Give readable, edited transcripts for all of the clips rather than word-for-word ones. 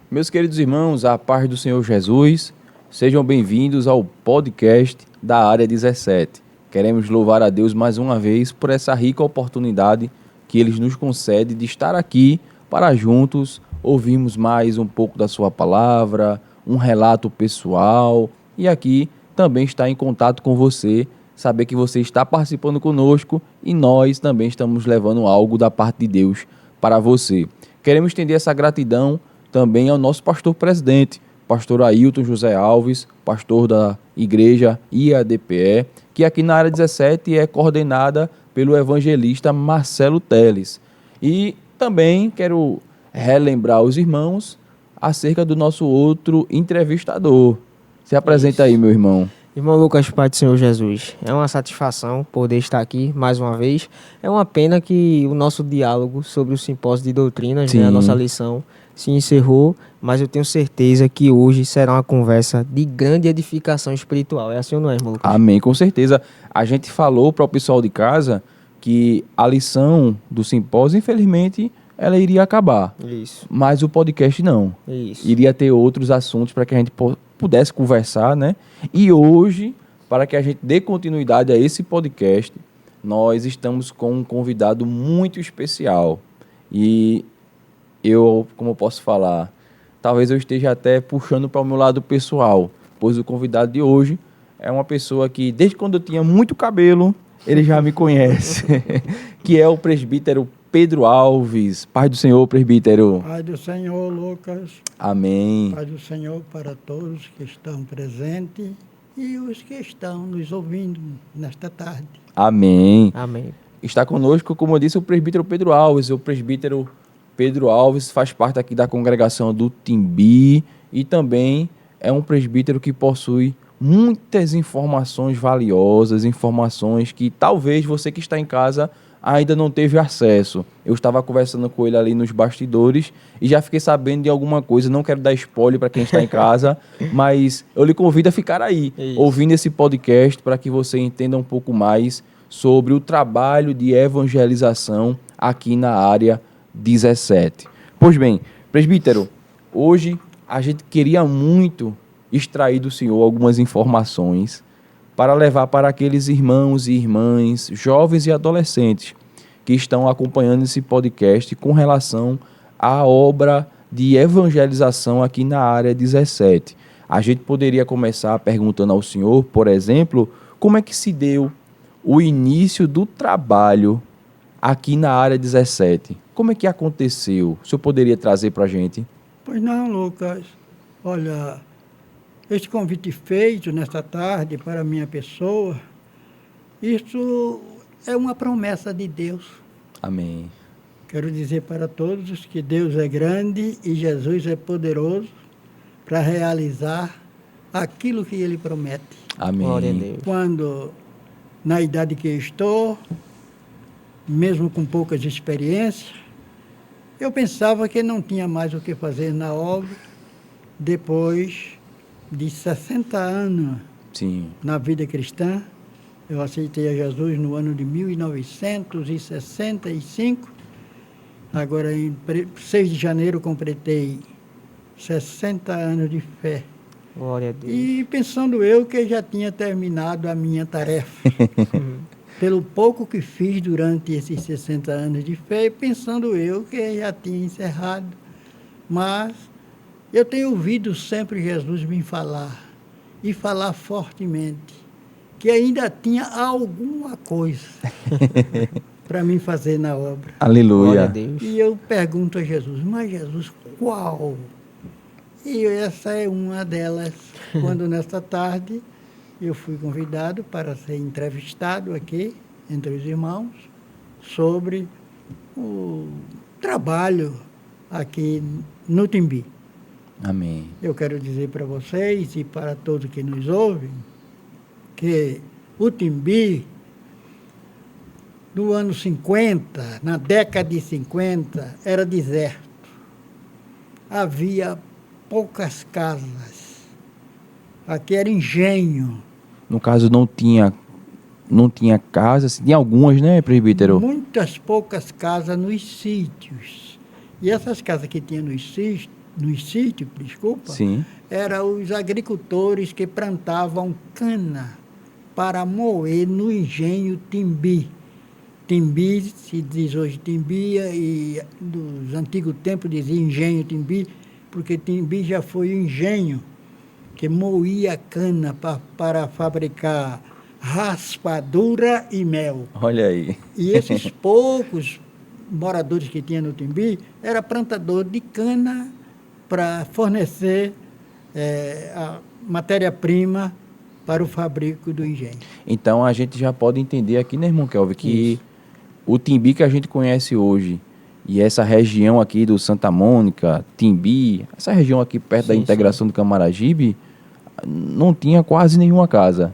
Meus queridos irmãos, a paz do Senhor Jesus, sejam bem-vindos ao podcast da Área 17. Queremos louvar a Deus mais uma vez por essa rica oportunidade que Ele nos concede de estar aqui para juntos ouvirmos mais um pouco da Sua palavra, um relato pessoal e aqui também estar em contato com você, saber que você está participando conosco e nós também estamos levando algo da parte de Deus para você. Queremos estender essa gratidão também ao nosso pastor presidente, pastor Ailton José Alves, pastor da igreja IADPE, que aqui na área 17 é coordenada pelo evangelista Marcelo Teles. E também quero relembrar os irmãos acerca do nosso outro entrevistador. Se apresenta aí, meu irmão. Irmão Lucas, Pai do Senhor Jesus, é uma satisfação poder estar aqui mais uma vez. É uma pena que o nosso diálogo sobre o simpósio de doutrinas, a nossa lição, se encerrou, mas eu tenho certeza que hoje será uma conversa de grande edificação espiritual. É assim ou não é, irmão Lucas? Amém, com certeza. A gente falou para o pessoal de casa que a lição do simpósio, infelizmente, ela iria acabar. Isso. Mas o podcast não. Isso. Iria ter outros assuntos para que a gente pudesse conversar, né? E hoje, para que a gente dê continuidade a esse podcast, nós estamos com um convidado muito especial. E eu, como eu posso falar, talvez eu esteja até puxando para o meu lado pessoal, pois o convidado de hoje é uma pessoa que, desde quando eu tinha muito cabelo, ele já me conhece, que é o presbítero Pedro Alves. Paz do Senhor, presbítero. Pai do Senhor, Lucas. Amém. Pai do Senhor para todos que estão presentes e os que estão nos ouvindo nesta tarde. Amém. Amém. Está conosco, como eu disse, o presbítero Pedro Alves. O presbítero Pedro Alves faz parte aqui da congregação do Timbi e também é um presbítero que possui muitas informações valiosas, informações que talvez você que está em casa ainda não teve acesso. Eu estava conversando com ele ali nos bastidores e já fiquei sabendo de alguma coisa. Não quero dar spoiler para quem está em casa, mas eu lhe convido a ficar aí, ouvindo esse podcast para que você entenda um pouco mais sobre o trabalho de evangelização aqui na área 17. Pois bem, presbítero, hoje a gente queria muito extrair do senhor algumas informações para levar para aqueles irmãos e irmãs, jovens e adolescentes que estão acompanhando esse podcast com relação à obra de evangelização aqui na área 17. A gente poderia começar perguntando ao senhor, por exemplo, como é que se deu o início do trabalho aqui na área 17? Como é que aconteceu? O senhor poderia trazer para a gente? Pois não, Lucas. Olha, este convite feito nesta tarde para a minha pessoa, isso é uma promessa de Deus. Amém. Quero dizer para todos que Deus é grande e Jesus é poderoso para realizar aquilo que Ele promete. Amém. Glória a Deus. Quando, na idade que estou, mesmo com poucas experiências, eu pensava que não tinha mais o que fazer na obra depois de 60 anos Sim. na vida cristã. Eu aceitei a Jesus no ano de 1965. Agora, em 6 de janeiro, completei 60 anos de fé. Glória a Deus. E pensando eu que já tinha terminado a minha tarefa. Pelo pouco que fiz durante esses 60 anos de fé, pensando eu que já tinha encerrado. Mas eu tenho ouvido sempre Jesus me falar, e falar fortemente, que ainda tinha alguma coisa para mim fazer na obra. Aleluia. Glória a Deus. E eu pergunto a Jesus, mas Jesus, qual? E essa é uma delas, quando nesta tarde eu fui convidado para ser entrevistado aqui, entre os irmãos, sobre o trabalho aqui no Timbi. Amém. Eu quero dizer para vocês e para todos que nos ouvem que o Timbi, no ano 50, na década de 50, era deserto. Havia poucas casas. Aqui era engenho. No caso, não tinha casas, tinha algumas, né, presbítero? Muitas poucas casas nos sítios. E essas casas que tinha nos sítios nos sítios, desculpa, Sim. eram os agricultores que plantavam cana para moer no engenho Timbi. Timbi, se diz hoje Timbia, e dos antigos tempos dizia engenho Timbi, porque Timbi já foi o engenho que moía cana para fabricar raspadura e mel. Olha aí. E esses poucos moradores que tinha no Timbi era plantador de cana para fornecer a matéria-prima para o fabrico do engenho. Então a gente já pode entender aqui, né, irmão Kelvin, que o Timbi que a gente conhece hoje e essa região aqui do Santa Mônica, Timbi, essa região aqui perto da integração do Camaragibe, não tinha quase nenhuma casa.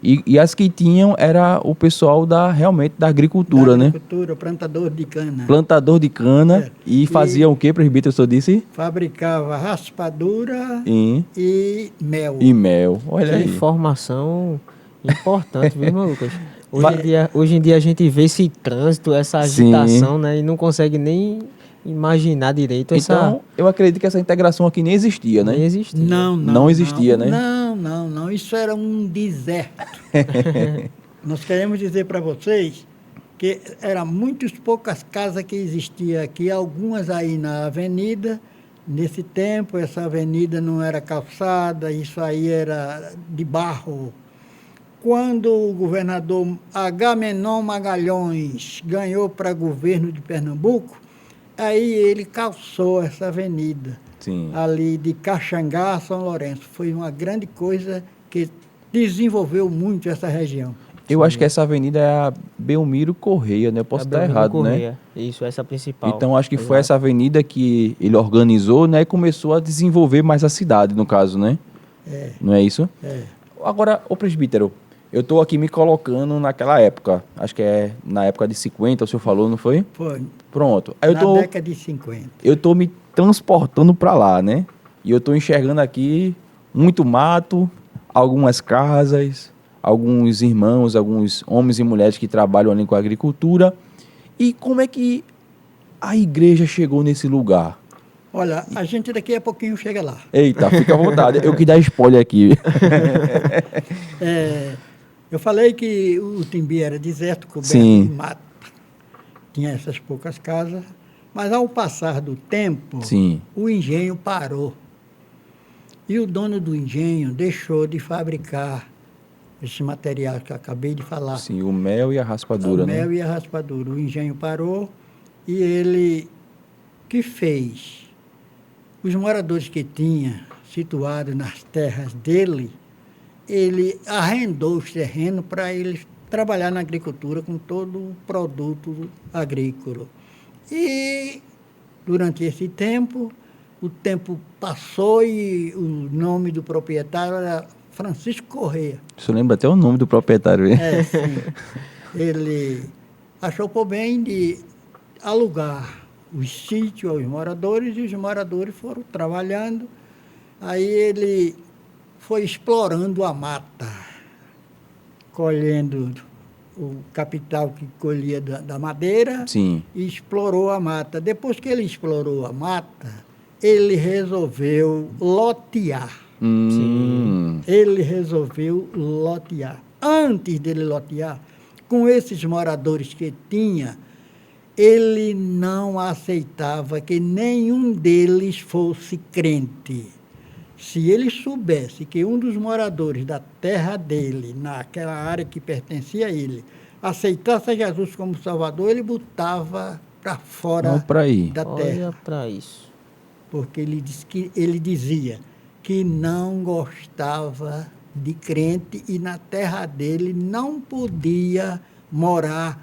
E as que tinham era o pessoal realmente da agricultura, né? Agricultura, plantador de cana. Plantador de cana e faziam o que, presbítero, o senhor disse? Fabricava raspadura E mel. E mel, olha Que aí. informação importante, viu, meu Lucas? Hoje em dia a gente vê esse trânsito, essa agitação, né? E não consegue nem imaginar direito Então, eu acredito que essa integração aqui nem existia, né? Nem existia. Não existia, né? Não. Isso era um deserto. Nós queremos dizer para vocês que eram muitas poucas casas que existiam aqui, algumas aí na avenida. Nesse tempo, essa avenida não era calçada, isso aí era de barro. Quando o governador Agamenon Magalhães ganhou para governo de Pernambuco, aí ele calçou essa avenida. Sim. Ali de Caxangá a São Lourenço. Foi uma grande coisa que desenvolveu muito essa região. Eu acho que essa avenida é a Belmiro Correia, né? Eu posso estar errado, né? Isso, essa é a principal. Então, acho que foi essa avenida que ele organizou, né? E começou a desenvolver mais a cidade, no caso, né? Não é isso? Agora, ô presbítero, eu estou aqui me colocando naquela época. Acho que é na época de 50, o senhor falou, não foi? Foi. Pronto. Aí Na década de 50. Eu estou me transportando para lá, né? E eu estou enxergando aqui muito mato, algumas casas, alguns irmãos, alguns homens e mulheres que trabalham ali com a agricultura. E como é que a igreja chegou nesse lugar? Olha, a gente daqui a pouquinho chega lá. Eita, fica à vontade. Eu que dar spoiler aqui. Eu falei que o Timbi era deserto, coberto Sim. de mato. Tinha essas poucas casas. Mas ao passar do tempo, Sim. o engenho parou. E o dono do engenho deixou de fabricar esse material que eu acabei de falar. Sim, o mel e a raspadura, O né? mel e a raspadura. O engenho parou e ele que fez? Os moradores que tinha situados nas terras dele, ele arrendou os terrenos para eles trabalhar na agricultura com todo o produto agrícola. E durante esse tempo, o tempo passou e o nome do proprietário era Francisco Correia. Você lembra até o nome do proprietário, hein? Sim. Ele achou por bem de alugar os sítios aos moradores e os moradores foram trabalhando. Aí ele foi explorando a mata, colhendo o capital que colhia da madeira. Sim. E explorou a mata. Depois que ele explorou a mata, ele resolveu lotear. Ele resolveu lotear. Antes dele lotear, com esses moradores que tinha, ele não aceitava que nenhum deles fosse crente. Se ele soubesse que um dos moradores da terra dele, naquela área que pertencia a ele, aceitasse Jesus como Salvador, ele botava para fora da terra. Olha para isso. Porque ele dizia que não gostava de crente e na terra dele não podia morar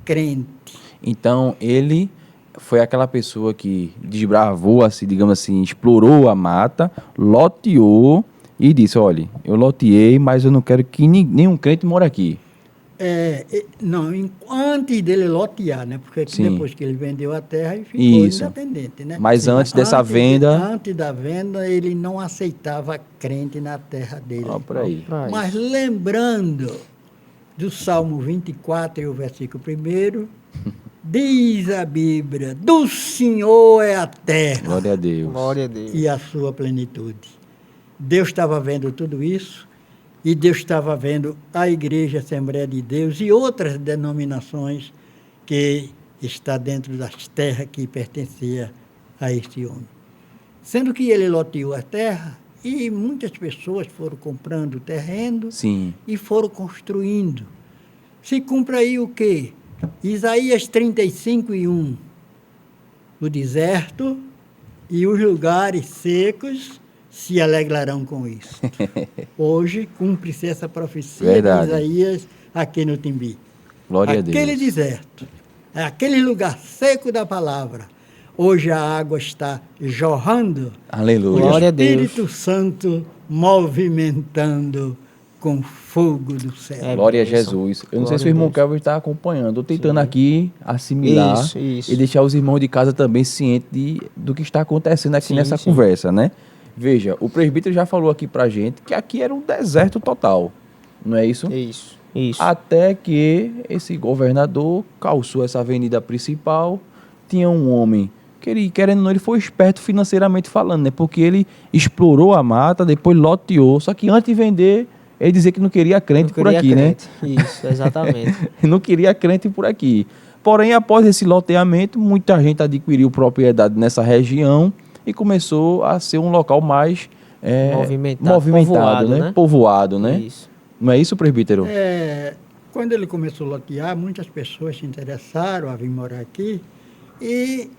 crente. Então, ele foi aquela pessoa que desbravou, assim, digamos assim, explorou a mata, loteou e disse, olha, eu loteei, mas eu não quero que nenhum crente mora aqui. Não, antes dele lotear, né? Porque Sim. depois que ele vendeu a terra, ele ficou independente, né? Mas Sim, antes dessa venda... Antes da venda, ele não aceitava crente na terra dele. Ó, por aí. Mas lembrando do Salmo 24 e o versículo 1, Diz a Bíblia, do Senhor é a terra Glória a Deus. Glória a Deus. e a sua plenitude. Deus estava vendo tudo isso e Deus estava vendo a Igreja Assembleia de Deus e outras denominações que está dentro das terras que pertencia a este homem. Sendo que ele loteou a terra e muitas pessoas foram comprando terreno Sim. e foram construindo. Se cumpre aí o quê? Isaías 35:1. O deserto e os lugares secos se alegrarão com isso. Hoje cumpre-se essa profecia Verdade. de Isaías aqui no Timbi. Glória a Deus. Aquele deserto, aquele lugar seco da palavra, hoje a água está jorrando, Aleluia. Glória a o Deus. Espírito Santo movimentando com fogo do céu. É Glória a bênção. Jesus. Eu não sei Glória se o a irmão Deus. Kelvin está acompanhando. Estou tentando Sim. aqui assimilar Isso. e deixar os irmãos de casa também cientes do que está acontecendo aqui Sim, nessa sim. conversa, né? Veja, o presbítero já falou aqui pra gente que aqui era um deserto total, não é isso? Isso. Isso. Até que esse governador calçou essa avenida principal, tinha um homem que ele, querendo ou não, ele foi esperto financeiramente falando, né? Porque ele explorou a mata, depois loteou, só que antes de vender, ele dizia que não queria crente Não por queria aqui, crente. Isso, exatamente. não queria crente por aqui. Porém, após esse loteamento, muita gente adquiriu propriedade nessa região e começou a ser um local mais movimentado, né? Povoado, né? Isso. Não é isso, presbítero? Quando ele começou a lotear, muitas pessoas se interessaram a vir morar aqui e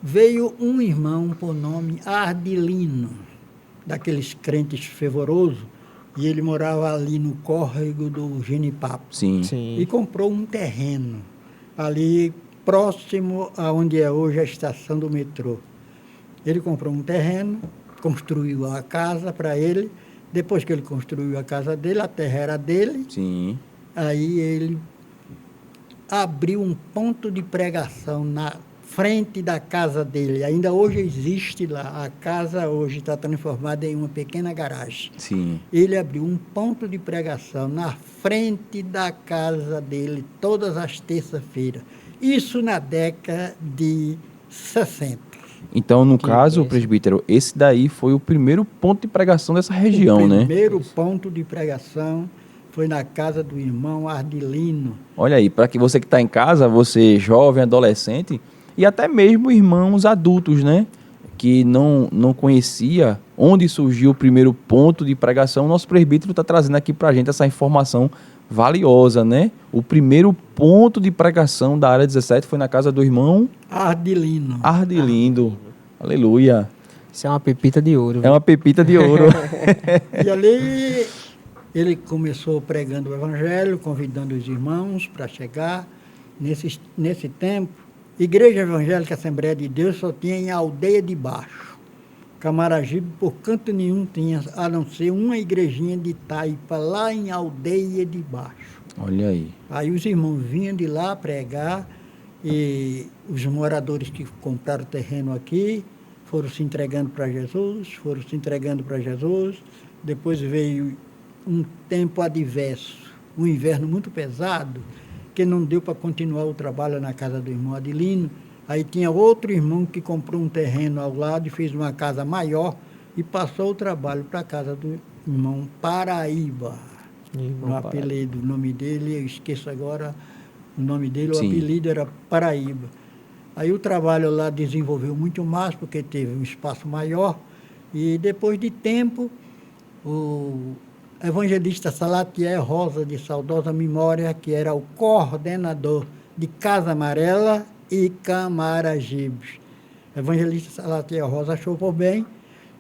veio um irmão por nome Ardilino, daqueles crentes fervorosos, e ele morava ali no córrego do Genipapo. Sim. Sim. E comprou um terreno ali próximo aonde é hoje a estação do metrô. Ele comprou um terreno, construiu a casa para ele. Depois que ele construiu a casa dele, a terra era dele. Sim. Aí ele abriu um ponto de pregação na frente da casa dele. Ainda hoje existe lá. A casa hoje está transformada em uma pequena garagem. Sim. Ele abriu um ponto de pregação na frente da casa dele, todas as terças-feiras. Isso na década de 60. Então, no Que caso, bênção. presbítero, esse daí foi o primeiro ponto de pregação dessa região, O né? primeiro ponto de pregação foi na casa do irmão Ardilino. Olha aí, para que você que está em casa, você jovem, adolescente, e até mesmo irmãos adultos, né? Que não conhecia onde surgiu o primeiro ponto de pregação, nosso presbítero está trazendo aqui para a gente essa informação valiosa, né? O primeiro ponto de pregação da área 17 foi na casa do irmão Ardilino. Ardilindo. Aleluia. Isso é uma pepita de ouro. É uma pepita de ouro. E ali ele começou pregando o evangelho, convidando os irmãos para chegar. Nesse tempo, Igreja Evangélica Assembleia de Deus só tinha em Aldeia de Baixo. Camaragibe, por canto nenhum, tinha, a não ser uma igrejinha de taipa lá em Aldeia de Baixo. Olha aí. Aí os irmãos vinham de lá pregar e os moradores que compraram terreno aqui foram se entregando para Jesus, Depois veio um tempo adverso, um inverno muito pesado, que não deu para continuar o trabalho na casa do irmão Adilino. Aí tinha outro irmão que comprou um terreno ao lado e fez uma casa maior e passou o trabalho para a casa do irmão Paraíba. Irmão No apelido, o nome dele, eu esqueço agora o nome dele, Sim. o apelido era Paraíba. Aí o trabalho lá desenvolveu muito mais, porque teve um espaço maior, e depois de tempo, o evangelista Salatiel Rosa, de saudosa memória, que era o coordenador de Casa Amarela e Camaragibe. O evangelista Salatiel Rosa achou por bem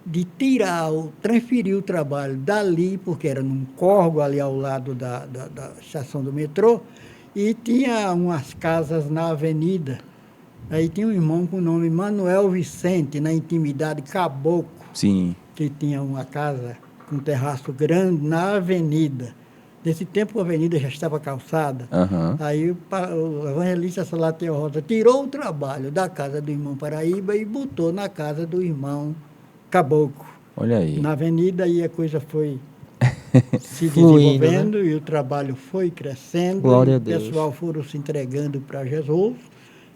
de transferir o trabalho dali, porque era num córrego ali ao lado da estação do metrô, e tinha umas casas na avenida. Aí tinha um irmão com o nome Manuel Vicente, na intimidade Caboclo, Sim. que tinha uma casa com um terraço grande na avenida. Nesse tempo a avenida já estava calçada. Aham. Aí o evangelista Salatiel Rosa tirou o trabalho da casa do irmão Paraíba e botou na casa do irmão Caboclo. Olha aí. Na avenida, aí a coisa foi se Fluindo, desenvolvendo, e o trabalho foi crescendo. Glória e a o Deus. pessoal foram se entregando para Jesus.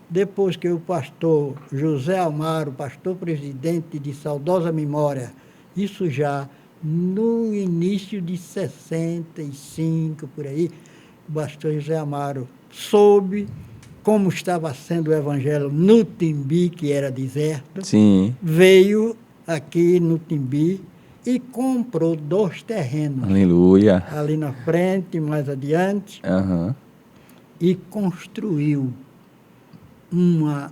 depois que o pastor José Amaro, pastor presidente de saudosa memória, isso já no início de 65, por aí, o pastor José Amaro soube como estava sendo o evangelho no Timbi, que era deserto, Sim. veio aqui no Timbi e comprou 2 terrenos. Aleluia. Ali na frente, mais adiante, Aham. e construiu uma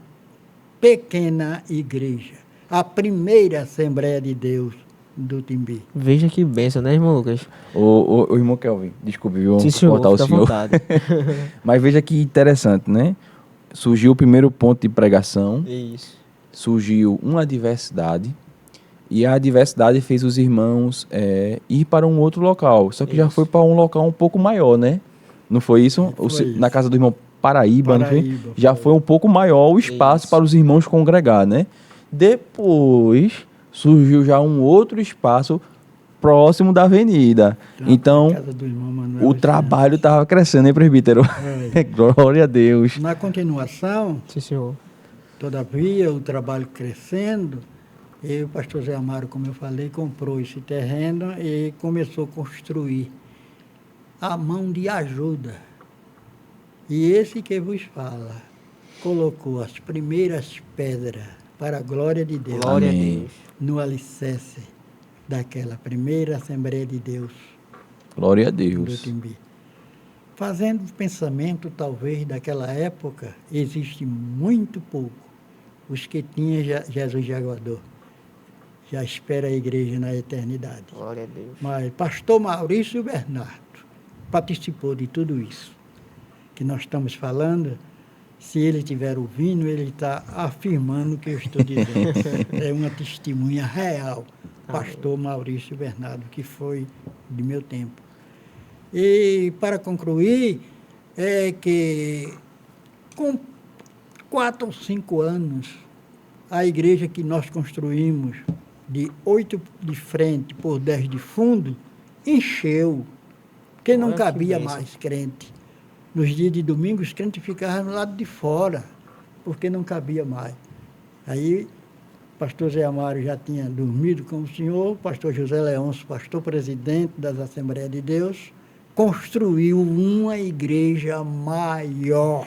pequena igreja, a primeira Assembleia de Deus do Timbi. Veja que bênção, né, irmão Lucas? O irmão Kelvin, desculpe, viu? Sim, senhor, Cortar o fica à senhor. vontade. Mas veja que interessante, né? Surgiu o primeiro ponto de pregação, Isso. surgiu uma adversidade, e a adversidade fez os irmãos ir para um outro local. Só que já Isso. foi para um local um pouco maior, né? Não foi isso? Foi isso. Na casa do irmão Paraíba, não foi? Paraíba, Já foi. foi um pouco maior o espaço Isso. para os irmãos congregar, né? Depois surgiu já um outro espaço próximo da avenida. Então, Na casa do irmão Manuel o Santos. trabalho estava crescendo, hein, presbítero? Foi. Glória a Deus. Na continuação, Sim, senhor. todavia, o trabalho crescendo, e o pastor Zé Amaro, como eu falei, comprou esse terreno e começou a construir a mão de ajuda. E esse que vos fala, colocou as primeiras pedras para a glória de Deus Glória Amém. a Deus. no alicerce daquela primeira Assembleia de Deus Glória a do Deus. Timbi. Fazendo pensamento, talvez, daquela época, existe muito pouco. Os que tinham Jesus Jaguador já espera a igreja na eternidade. Glória a Deus. Mas pastor Maurício Bernardo participou de tudo isso que nós estamos falando. Se ele estiver ouvindo, ele está afirmando o que eu estou dizendo. É uma testemunha real. Pastor Maurício Bernardo, que foi de meu tempo. E, para concluir, é que com 4 ou 5 anos, a igreja que nós construímos, de 8 de frente por 10 de fundo, encheu, porque não Olha que cabia bênção. mais crente. Nos dias de domingo, os crentes ficavam no lado de fora, porque não cabia mais. Aí, o pastor Zé Amaro já tinha dormido com o senhor, o pastor José Leôncio, pastor presidente das Assembleias de Deus, construiu uma igreja maior.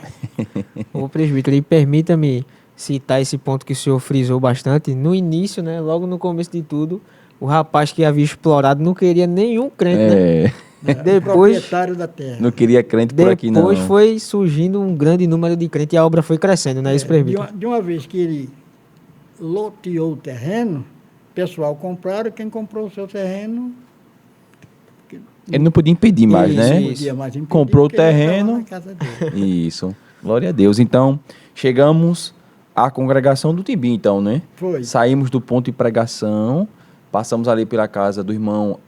Ô presbítero, e permita-me citar esse ponto que o senhor frisou bastante. No início, né, logo no começo de tudo, o rapaz que havia explorado não queria nenhum crente, né? É, Né? Depois- Proprietário da terra. não queria crente por aqui, não. Depois foi surgindo um grande número de crentes e a obra foi crescendo, né, esse presbítero? De uma vez que ele loteou o terreno, o pessoal compraram, quem comprou o seu terreno... Ele não podia impedir mais, Isso, né? não podia mais impedir, Comprou o porque ele estava terreno. na casa dele. Isso. Glória a Deus. Então, chegamos à congregação do Timbi, então, né? Foi. Saímos do ponto de pregação, passamos ali pela casa do irmão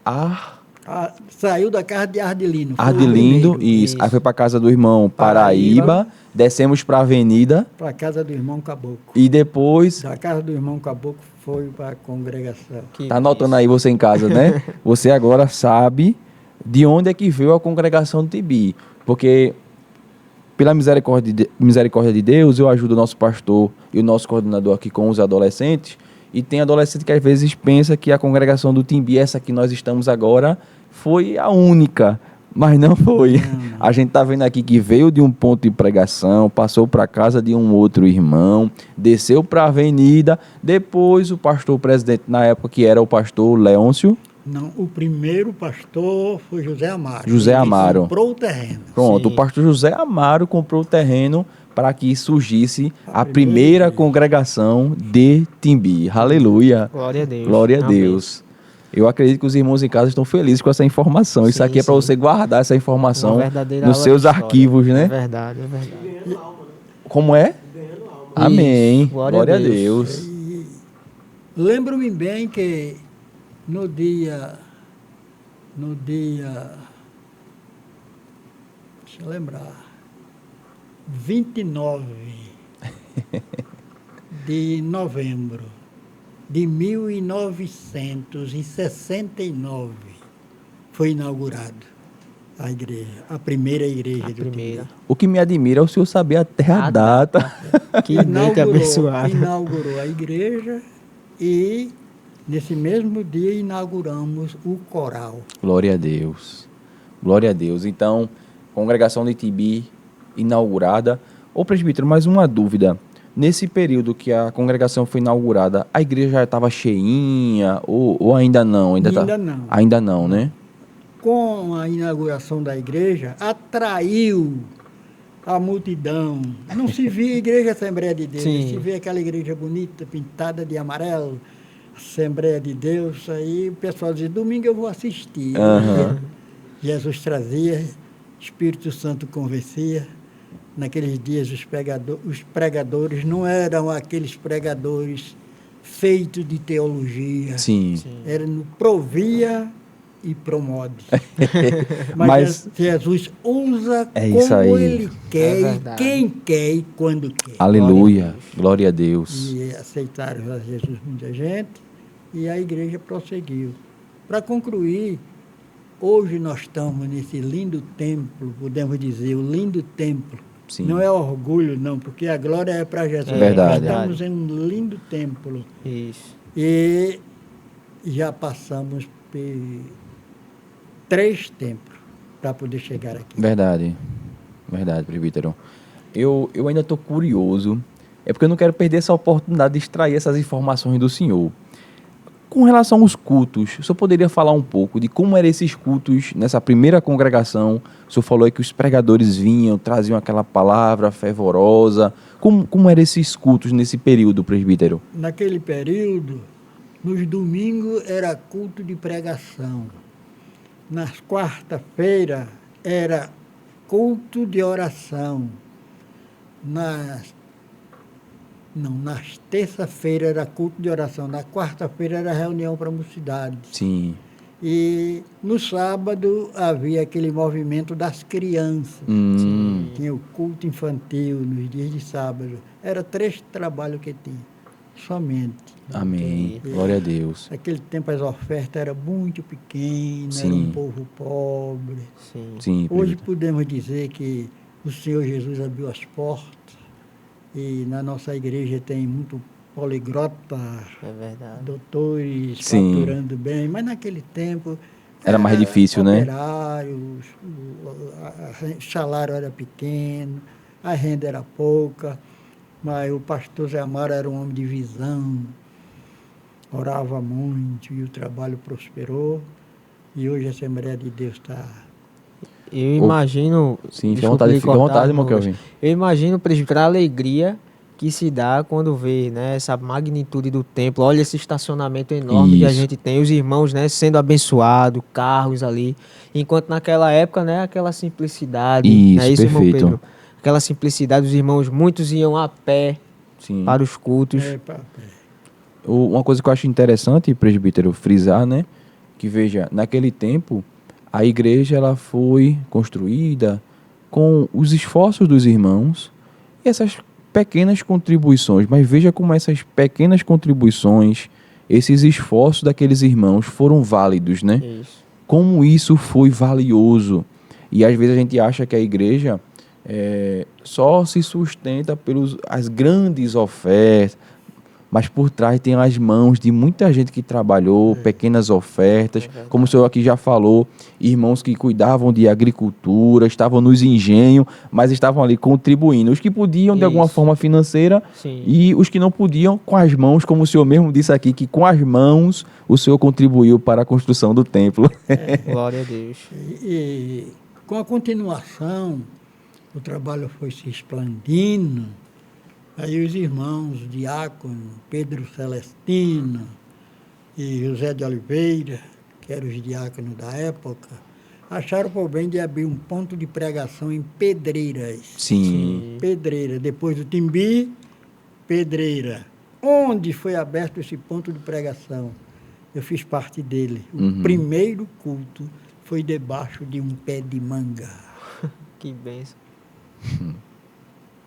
Saiu da casa de Ardelino. foi o Ardilindo, primeiro. isso. Aí foi para casa do irmão Paraíba. Paraíba, descemos para a avenida Para a casa do irmão Caboclo. e depois... Da casa do irmão Caboclo foi para a congregação. Que Tá anotando bênção. aí você em casa, né? Você agora sabe de onde é que veio a congregação do Timbi. Porque, pela misericórdia de Deus, eu ajudo o nosso pastor e o nosso coordenador aqui com os adolescentes. E tem adolescente que às vezes pensa que a congregação do Timbi, essa que nós estamos agora, foi a única. Mas não foi. Não. A gente tá vendo aqui que veio de um ponto de pregação, passou para casa de um outro irmão, desceu para a avenida. Depois o pastor presidente, na época que era o pastor Leôncio, Não, o primeiro pastor foi José Amaro. José Ele Amaro. comprou o terreno. pronto, Sim. o pastor José Amaro comprou o terreno para que surgisse a A primeira primeira igreja. congregação de Timbi. Aleluia. Glória a Deus. Glória a Amém. Deus. Eu acredito que os irmãos em casa estão felizes com essa informação. Isso Sim, aqui é para sim. você guardar essa informação Uma verdadeira nos aula seus de história. arquivos, É né? verdade, é verdade. Como é? Amém. Isso, Glória, glória a a Deus. E lembro-me bem que no dia, deixa eu lembrar, 29 de novembro de 1969 foi inaugurado A igreja, a primeira igreja A do primeira. Timbi. O que me admira é o senhor saber até a A data. Que noite abençoada. Inaugurou a igreja e, nesse mesmo dia, inauguramos o coral. Glória a Deus. Glória a Deus. Então, congregação de Timbi inaugurada. Ô presbítero, mais uma dúvida. Nesse período que a congregação foi inaugurada, a igreja já estava cheinha ou ainda não? Ainda não. Ainda não, né? Com a inauguração da igreja, atraiu a multidão. Não se via a igreja Assembleia de Deus, Sim. se vê aquela igreja bonita, pintada de amarelo, Assembleia de Deus, aí o pessoal dizia, domingo eu vou assistir. Aham. Jesus trazia, Espírito Santo convencia. Naqueles dias os pregadores não eram aqueles pregadores feitos de teologia. Sim. Era no provia e promove. Mas Jesus usa é isso como aí. Ele quer, É e verdade. quem quer e quando quer. Aleluia. Glória a Deus. E aceitaram a Jesus muita gente e a igreja prosseguiu. Para concluir, hoje nós estamos nesse lindo templo, podemos dizer, o lindo templo. Sim. Não é orgulho, não, porque a glória é para Jesus. Verdade. Nós estamos em um lindo templo. Isso. E já passamos por 3 templos para poder chegar aqui. Verdade. Verdade, presbítero. Eu ainda estou curioso. É porque eu não quero perder essa oportunidade de extrair essas informações do senhor. Com relação aos cultos, o senhor poderia falar um pouco de como eram esses cultos nessa primeira congregação? O senhor falou aí que os pregadores vinham, traziam aquela palavra fervorosa. Como eram esses cultos nesse período, presbítero? Naquele período, nos domingos era culto de pregação. Nas quarta-feiras era culto de oração. Nas terça-feira era culto de oração. Na quarta-feira era reunião para mocidades. Sim. E no sábado havia aquele movimento das crianças. Tinha o culto infantil nos dias de sábado. Era 3 trabalhos que tinha, somente. Amém. Entendi. Glória a Deus. Naquele tempo as ofertas eram muito pequenas, Sim. era um povo pobre. Sim. Sim, Hoje presbítero. podemos dizer que o Senhor Jesus abriu as portas e na nossa igreja tem muito poliglota, É verdade. doutores Sim. faturando bem, mas naquele tempo Era mais difícil, né? operários, o salário era pequeno, a renda era pouca, mas o pastor Zé Amaro era um homem de visão, orava muito e o trabalho prosperou. E hoje a Assembleia de Deus está... Eu imagino. Sim, fica à desculpa vontade, lhe fica à cortar, vontade, irmão irmão, Kelvin. Eu imagino, presbítero, a alegria que se dá quando vê, né, essa magnitude do templo. Olha esse estacionamento enorme que a Isso. gente tem, os irmãos, né, sendo abençoados, carros ali. Enquanto naquela época, né, aquela simplicidade. Isso, não é isso, irmão perfeito. Pedro? Aquela simplicidade, os irmãos, muitos iam a pé Sim. para os cultos. Uma coisa que eu acho interessante, presbítero, frisar, né? Que veja, naquele tempo, a igreja ela foi construída com os esforços dos irmãos e essas pequenas contribuições. Mas veja como essas pequenas contribuições, esses esforços daqueles irmãos foram válidos, né? Isso. Como isso foi valioso. E às vezes a gente acha que a igreja só se sustenta pelas as grandes ofertas, mas por trás tem as mãos de muita gente que trabalhou, pequenas ofertas, como o senhor aqui já falou, irmãos que cuidavam de agricultura, estavam nos engenhos, mas estavam ali contribuindo. Os que podiam de alguma Isso. forma financeira Sim. e os que não podiam com as mãos, como o senhor mesmo disse aqui, que com as mãos o senhor contribuiu para a construção do templo. Glória a Deus. E com a continuação, o trabalho foi se expandindo. Aí os irmãos diácono, Pedro Celestino e José de Oliveira, que eram os diáconos da época, acharam por bem de abrir um ponto de pregação em Pedreiras. Sim. Pedreira, depois do Timbi, Pedreira. Onde foi aberto esse ponto de pregação? Eu fiz parte dele. O primeiro culto foi debaixo de um pé de manga. Que bênção.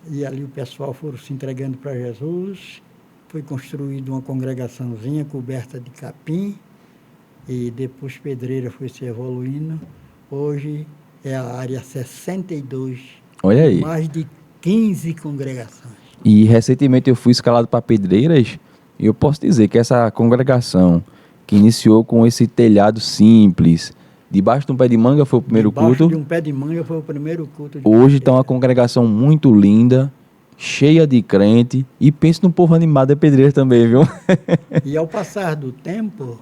E ali o pessoal foram se entregando para Jesus. Foi construída uma congregaçãozinha coberta de capim. E depois Pedreira foi se evoluindo. Hoje é a área 62, Olha aí. mais de 15 congregações. E recentemente eu fui escalado para Pedreiras e eu posso dizer que essa congregação que iniciou com esse telhado simples, debaixo de um pé de manga foi o primeiro Debaixo culto. de um pé de manga foi o primeiro culto. Hoje está uma congregação muito linda, cheia de crente. E penso no povo animado de Pedreiras também, viu? E ao passar do tempo,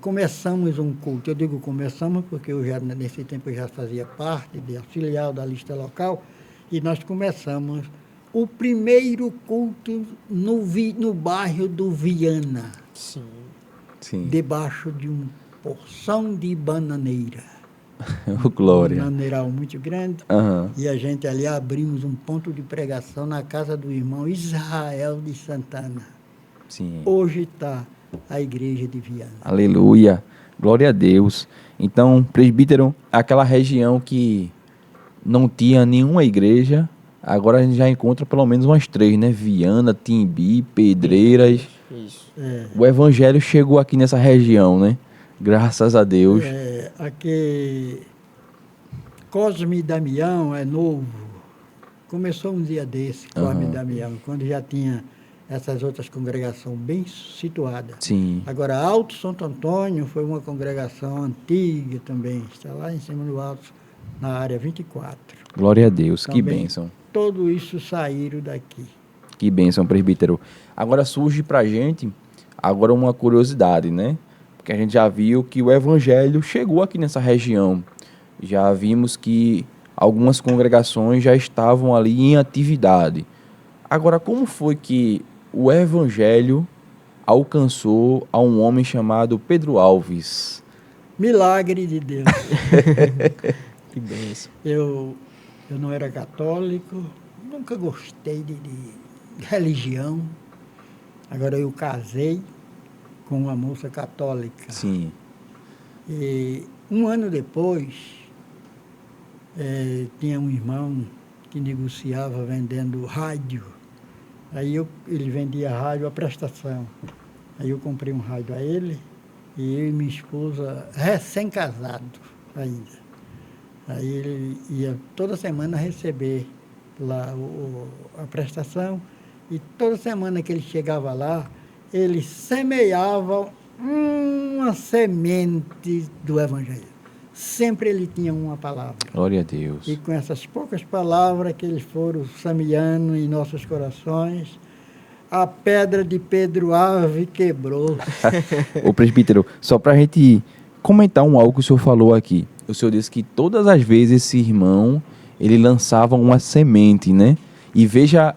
começamos um culto. Eu digo começamos porque nesse tempo eu já fazia parte de auxiliar da lista local. E nós começamos o primeiro culto no bairro do Viana, Sim. Sim. debaixo de uma porção de bananeira. Glória. Um bananeiral muito grande. Aham. E a gente ali abrimos um ponto de pregação na casa do irmão Israel de Santana. Sim. Hoje está a igreja de Viana. Aleluia. Glória a Deus. Então, presbítero, aquela região que não tinha nenhuma igreja, agora a gente já encontra pelo menos umas 3, né? Viana, Timbi, Pedreiras. Isso. O evangelho chegou aqui nessa região, né? Graças a Deus. Aqui, Cosme Damião é novo. Começou um dia desse, Cosme Damião, quando já tinha essas outras congregações bem situadas. Sim. Agora, Alto Santo Antônio foi uma congregação antiga também, está lá em cima do Alto, na área 24. Glória a Deus. Que Também, bênção. Tudo isso saíram daqui. Que bênção, presbítero. Agora surge pra gente agora uma curiosidade, né? Porque a gente já viu que o evangelho chegou aqui nessa região. Já vimos que algumas congregações já estavam ali em atividade. Agora, como foi que o evangelho alcançou a um homem chamado Pedro Alves? Milagre de Deus. Que bênção. Eu não era católico, nunca gostei de religião. Agora eu casei com uma moça católica. Sim. E um ano depois, tinha um irmão que negociava vendendo rádio. Aí ele vendia rádio à prestação. Aí eu comprei um rádio a ele e eu e minha esposa, recém-casado ainda. Aí ele ia toda semana receber lá a prestação e toda semana que ele chegava lá, ele semeava uma semente do Evangelho. Sempre ele tinha uma palavra. Glória a Deus. E com essas poucas palavras que eles foram semeando em nossos corações, a pedra de Pedro Alves quebrou. Ô presbítero, só para a gente comentar algo que o senhor falou aqui. O senhor disse que todas as vezes esse irmão, ele lançava uma semente, né? E veja,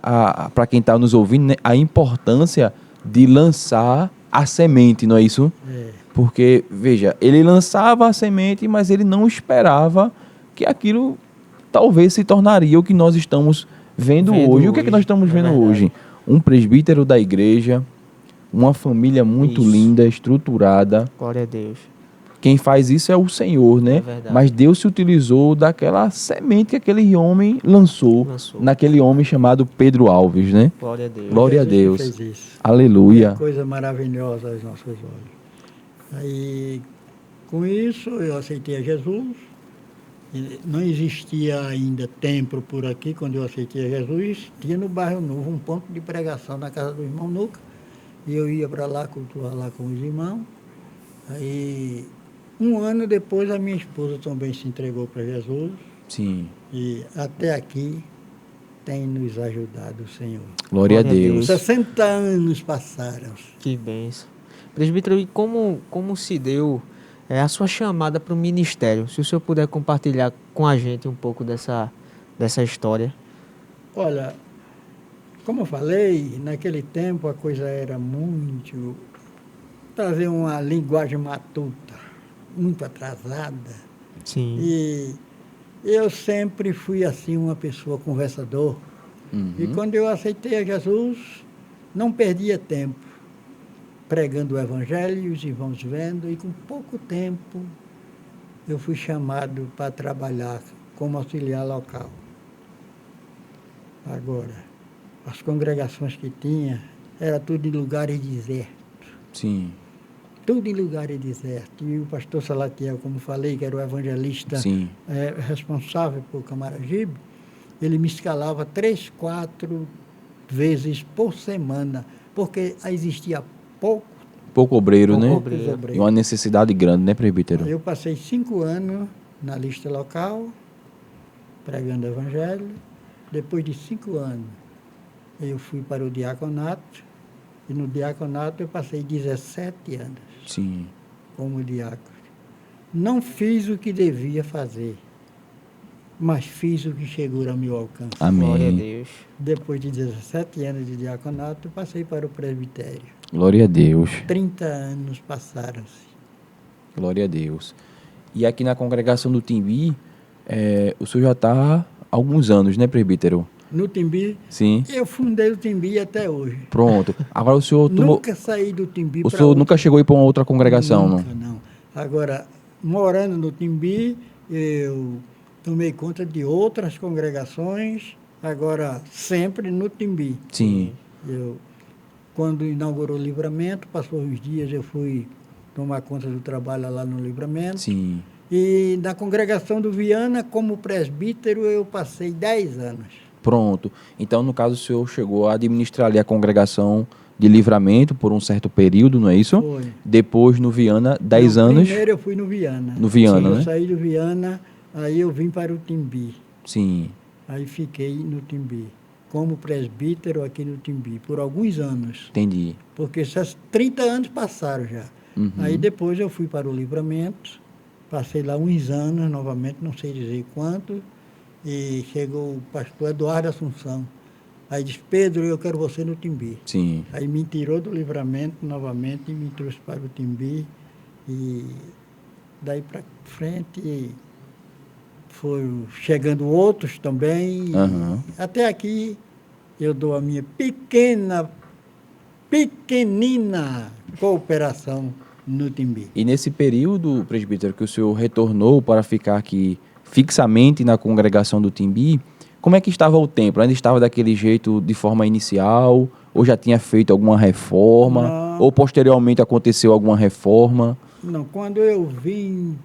para quem está nos ouvindo, né, a importância de lançar a semente, não é isso? Porque, veja, ele lançava a semente, mas ele não esperava que aquilo talvez se tornaria o que nós estamos vendo hoje. O que é que nós estamos vendo hoje? Um presbítero da igreja, uma família muito linda, estruturada. Glória a Deus. Quem faz isso é o Senhor, né? É verdade. Mas Deus se utilizou daquela semente que aquele homem lançou. Naquele homem chamado Pedro Alves, né? Glória a Deus. Glória a Jesus que Deus. fez isso. Aleluia. Coisa maravilhosa aos nossos olhos. Aí, com isso, eu aceitei a Jesus. E não existia ainda templo por aqui quando eu aceitei a Jesus. Tinha no bairro Novo um ponto de pregação na casa do irmão Nuca. E eu ia para lá, cultuar lá com os irmãos. Aí, um ano depois, a minha esposa também se entregou para Jesus. Sim. E até aqui tem nos ajudado o Senhor. Glória a Glória a Deus. 60 anos passaram. Que bênção. Presbítero, e como se deu a sua chamada para o ministério? Se o senhor puder compartilhar com a gente um pouco dessa história. Olha, como eu falei, naquele tempo a coisa era muito... trazer uma linguagem matuta, muito atrasada. Sim. E eu sempre fui assim uma pessoa conversador. E quando eu aceitei a Jesus, não perdia tempo pregando o Evangelho, e os irmãos vendo, e com pouco tempo eu fui chamado para trabalhar como auxiliar local. Agora, as congregações que tinha, era tudo em lugares desertos. Sim. tudo em lugares desertos. E o pastor Salatiel, como falei, que era o evangelista Sim. Responsável por Camaragibe, ele me escalava 3, 4 vezes por semana, porque existia Pouco obreiro, né? poucos obreiros. E uma necessidade grande, né, presbítero? Eu passei 5 anos na lista local, pregando o evangelho. Depois de 5 anos, eu fui para o diaconato, e no diaconato eu passei 17 anos Sim. como diácono. Não fiz o que devia fazer, mas fiz o que chegou ao meu alcance. Glória a Amém. Deus. Depois de 17 anos de diaconato, eu passei para o presbitério. Glória a Deus. 30 anos passaram-se. Glória a Deus. E aqui na congregação do Timbi, o senhor já está há alguns anos, né, presbítero? No Timbi, Sim. eu fundei o Timbi até hoje. Pronto. Agora o senhor tomou... Nunca saí do Timbi O para senhor nunca chegou a ir para uma outra congregação, Nunca, não? não. Agora, morando no Timbi, eu tomei conta de outras congregações, agora sempre no Timbi. Sim. Quando inaugurou o Livramento, passou uns dias, eu fui tomar conta do trabalho lá no Livramento. Sim. E na congregação do Viana, como presbítero, eu passei 10 anos. Pronto. Então, no caso, o senhor chegou a administrar ali a congregação de Livramento por um certo período, não é isso? Foi. Depois, no Viana, 10 anos. Primeiro eu fui no Viana. No Viana, Sim, né? Eu saí do Viana, aí eu vim para o Timbi. Sim. Aí fiquei no Timbi, como presbítero aqui no Timbi, por alguns anos. Entendi. Porque esses 30 anos passaram já. Uhum. Aí depois eu fui para o Livramento, passei lá uns anos, novamente, não sei dizer quanto, e chegou o pastor Eduardo Assunção. Aí disse, Pedro, eu quero você no Timbi. Sim. Aí me tirou do Livramento novamente e me trouxe para o Timbi. E daí para frente foram chegando outros também. E Aham. até aqui eu dou a minha pequenina cooperação no Timbi. E nesse período, presbítero, que o senhor retornou para ficar aqui fixamente na congregação do Timbi, como é que estava o templo? Ainda estava daquele jeito de forma inicial? Ou já tinha feito alguma reforma? Não. Ou posteriormente aconteceu alguma reforma? Não, quando eu vim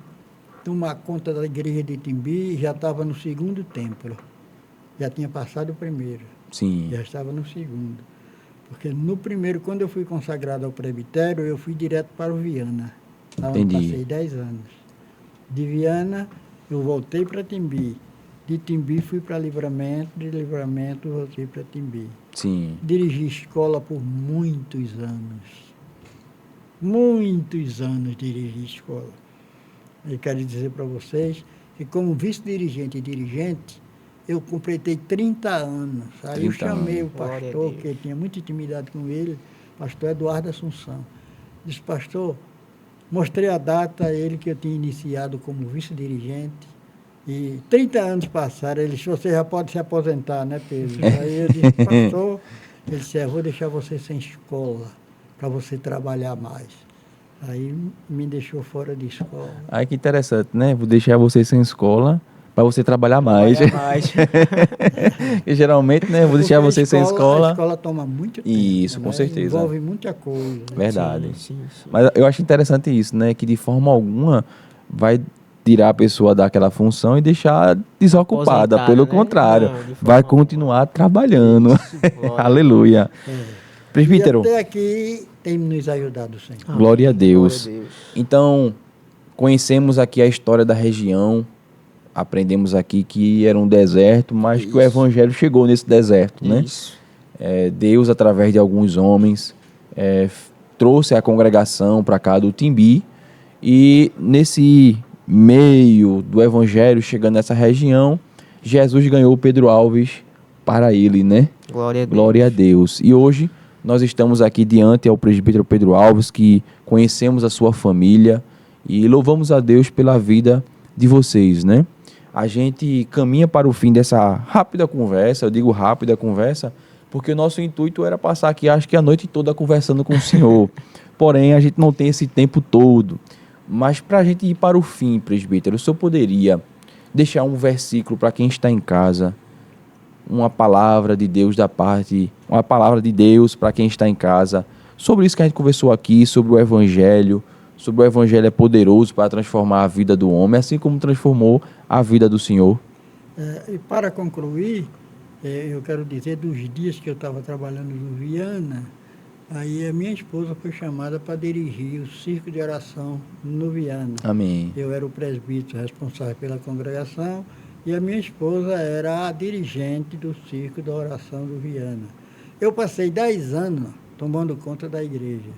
tomar conta da igreja de Timbi, já estava no segundo templo. Já tinha passado o primeiro. Sim. Já estava no segundo. Porque no primeiro, quando eu fui consagrado ao presbitério, eu fui direto para o Viana. Lá onde Entendi. passei 10 anos. De Viana, eu voltei para Timbi. De Timbi, fui para Livramento. De Livramento, voltei para Timbi. Sim. Dirigi escola por muitos anos. Muitos anos dirigi escola. Eu quero dizer para vocês que, como vice-dirigente e dirigente, eu completei 30 anos. Aí eu 30 chamei anos. o Glória a pastor, Deus. que eu tinha muita intimidade com ele, pastor Eduardo Assunção. Disse, pastor, mostrei a data a ele que eu tinha iniciado como vice-dirigente. E 30 anos passaram, ele disse, você já pode se aposentar, né, Pedro? Aí eu disse, pastor, ele disse, eu vou deixar você sem escola, para você trabalhar mais. Aí me deixou fora de escola. Ai, que interessante, né? Vou deixar você sem escola para você trabalhar mais. Trabalhar mais. E geralmente, né? Vou deixar Porque você sem A escola. escola toma muito tempo. Isso, né? com certeza. Envolve muita coisa. Verdade. Sim, sim. Mas eu acho interessante isso, né? Que de forma alguma vai tirar a pessoa daquela função e deixar desocupada. Aposentada, Pelo né? contrário, Não, de forma vai alguma. continuar trabalhando. Isso, glória a Aleluia. Presbítero, E até aqui tem nos ajudado, Senhor. Amém. glória a Deus. Glória a Deus. Então, conhecemos aqui a história da região, aprendemos aqui que era um deserto, mas que o Isso. evangelho chegou nesse deserto, né? Isso. Deus, através de alguns homens, trouxe a congregação para cá do Timbi, e nesse meio do evangelho chegando nessa região, Jesus ganhou o Pedro Alves para ele, né? Glória a Deus. Glória a Deus. E hoje nós estamos aqui diante ao presbítero Pedro Alves, que conhecemos a sua família e louvamos a Deus pela vida de vocês, né? A gente caminha para o fim dessa rápida conversa, eu digo rápida conversa, porque o nosso intuito era passar aqui, acho que a noite toda conversando com o Senhor. Porém, a gente não tem esse tempo todo. Mas para a gente ir para o fim, presbítero, o senhor poderia deixar um versículo para quem está em casa, uma palavra de Deus uma palavra de Deus para quem está em casa, sobre isso que a gente conversou aqui, sobre o evangelho, sobre o Evangelho é poderoso para transformar a vida do homem, assim como transformou a vida do senhor. E para concluir, eu quero dizer dos dias que eu estava trabalhando no Viana, aí a minha esposa foi chamada para dirigir o circo de oração no Viana. Amém. Eu era o presbítero responsável pela congregação e a minha esposa era a dirigente do circo da oração do Viana. Eu passei 10 anos tomando conta da igreja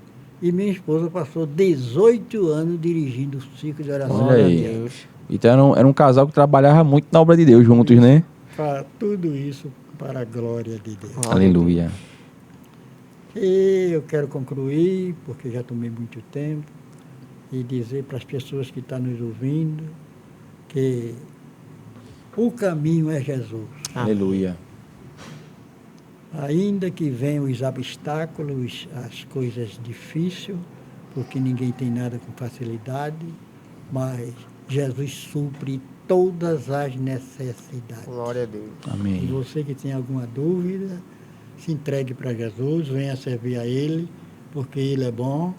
e minha esposa passou 18 anos dirigindo o circo de oração. Olha do aí. Viana. Então era um casal que trabalhava muito na obra de Deus juntos, né? Para tudo isso para a glória de Deus. Aleluia. E eu quero concluir, porque já tomei muito tempo, e dizer para as pessoas que estão nos ouvindo que o caminho é Jesus. Aleluia. Ainda que venham os obstáculos, as coisas difíceis, porque ninguém tem nada com facilidade, mas Jesus supre todas as necessidades. Glória a Deus. E Amém. você que tem alguma dúvida, se entregue para Jesus, venha servir a Ele, porque Ele é bom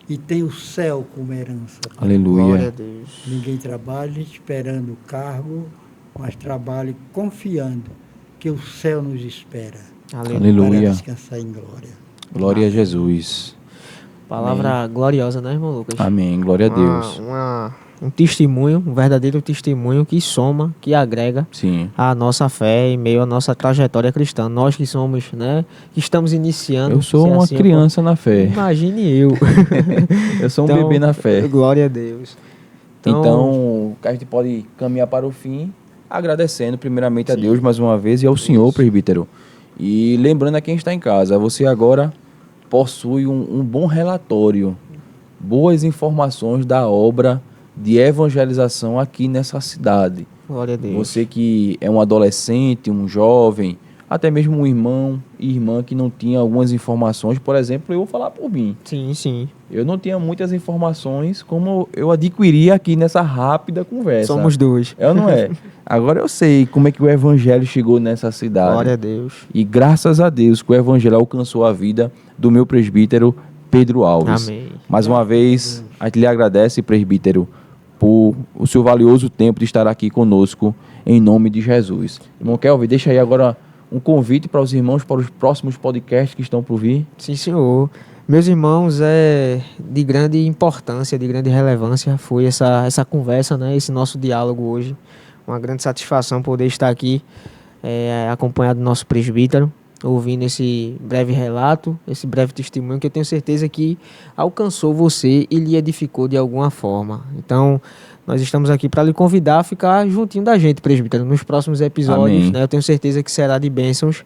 e tem o céu como herança. Glória a Aleluia. Deus. Ninguém trabalha esperando o cargo, mas trabalhe confiando que o céu nos espera Aleluia. para descansar em glória. Glória a Jesus. Palavra gloriosa, né, irmão Lucas? Amém. Glória a Deus. Um testemunho, um verdadeiro testemunho que soma, que agrega Sim. a nossa fé em meio à nossa trajetória cristã. Nós que somos, né, que estamos iniciando. Eu sou se uma assim eu criança na fé. Imagine eu. Eu sou um bebê na fé. Glória a Deus. Então, a gente pode caminhar para o fim, agradecendo primeiramente a Deus mais uma vez e ao Senhor, presbítero. E lembrando a quem está em casa, você agora possui um bom relatório, boas informações da obra de evangelização aqui nessa cidade. Glória a Deus. Você que é um adolescente, um jovem, até mesmo um irmão e irmã que não tinha algumas informações, por exemplo, eu vou falar por mim. Sim, sim. Eu não tinha muitas informações como eu adquiri aqui nessa rápida conversa. Somos dois. É ou não é? Agora eu sei como é que o evangelho chegou nessa cidade. Glória a Deus. E graças a Deus que o evangelho alcançou a vida do meu presbítero Pedro Alves. Amém. Mais uma vez, a gente lhe agradece, presbítero, por o seu valioso tempo de estar aqui conosco, em nome de Jesus. Irmão Kelvin, deixa aí agora um convite para os irmãos para os próximos podcasts que estão por vir. Sim, senhor. Meus irmãos, é de grande importância, de grande relevância foi essa conversa, né? Esse nosso diálogo hoje. Uma grande satisfação poder estar aqui acompanhado do nosso presbítero, ouvindo esse breve relato, esse breve testemunho que eu tenho certeza que alcançou você e lhe edificou de alguma forma. Então, nós estamos aqui para lhe convidar a ficar juntinho da gente, presbítero, nos próximos episódios, né? Eu tenho certeza que será de bênçãos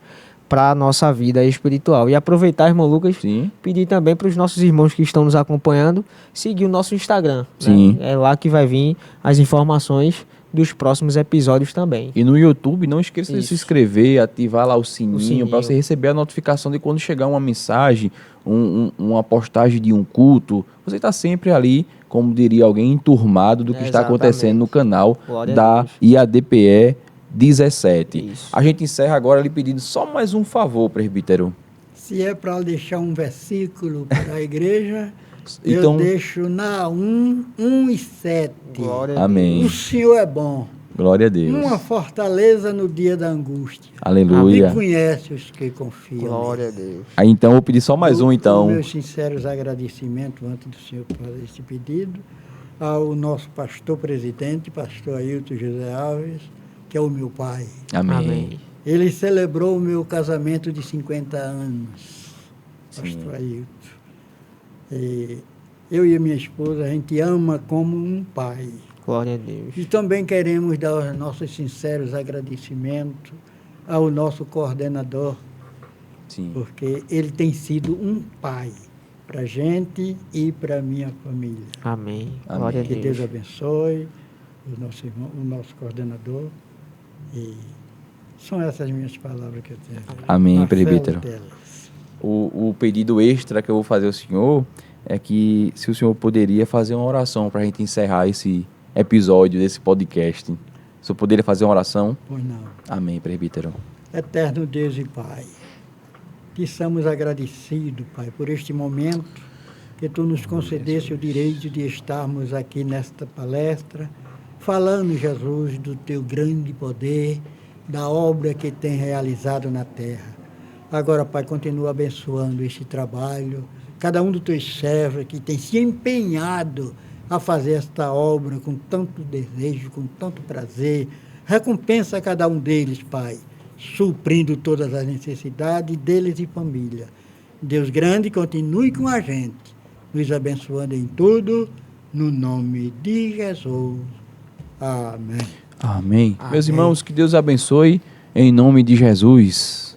para a nossa vida espiritual. E aproveitar, irmão Lucas, Sim. pedir também para os nossos irmãos que estão nos acompanhando seguir o nosso Instagram. Sim. Né? É lá que vai vir as informações dos próximos episódios também. E no YouTube, não esqueça de se Isso. inscrever, ativar lá o sininho para sininho. você receber a notificação de quando chegar uma mensagem, uma postagem de um culto. Você está sempre ali, como diria alguém, enturmado do que está Exatamente. acontecendo no canal Glória a da Deus. IADPE 17. Isso. A gente encerra agora lhe pedindo só mais um favor, presbítero. Se é para deixar um versículo para a igreja, Então- eu deixo na 1 e 7. Glória a Amém. O Senhor é bom. Glória a Deus. Uma fortaleza no dia da angústia. E Aleluia. conhece os que confiam. Glória a nele. Deus. Aí então eu vou pedir só mais um, então. Meus sinceros agradecimentos antes do senhor fazer este pedido ao nosso pastor presidente, pastor Ailton José Alves, que é o meu pai. Amém. Amém. Ele celebrou o meu casamento de 50 anos, pastor Ailton. E eu e a minha esposa, a gente ama como um pai. Glória a Deus. E também queremos dar os nossos sinceros agradecimentos ao nosso coordenador, Sim. porque ele tem sido um pai para a gente e para a minha família. Amém. Amém. Glória a Que Deus Deus. abençoe o nosso irmão, o nosso coordenador. E são essas minhas palavras que eu tenho. Amém, Na fé presbítero. delas. O pedido extra que eu vou fazer ao senhor é que se o senhor poderia fazer uma oração para a gente encerrar esse episódio desse podcast. O senhor poderia fazer uma oração? Pois não. Amém, presbítero. Eterno Deus e Pai, que somos agradecidos, Pai, por este momento que Tu nos concedesse o direito de estarmos aqui nesta palestra, falando, Jesus, do Teu grande poder, da obra que tem realizado na terra. Agora, Pai, continua abençoando este trabalho, cada um dos Teus servos que tem se empenhado a fazer esta obra com tanto desejo, com tanto prazer. Recompensa cada um deles, Pai, suprindo todas as necessidades deles e família. Deus grande, continue com a gente, nos abençoando em tudo, no nome de Jesus. Amém. Amém. Meus irmãos, que Deus abençoe em nome de Jesus.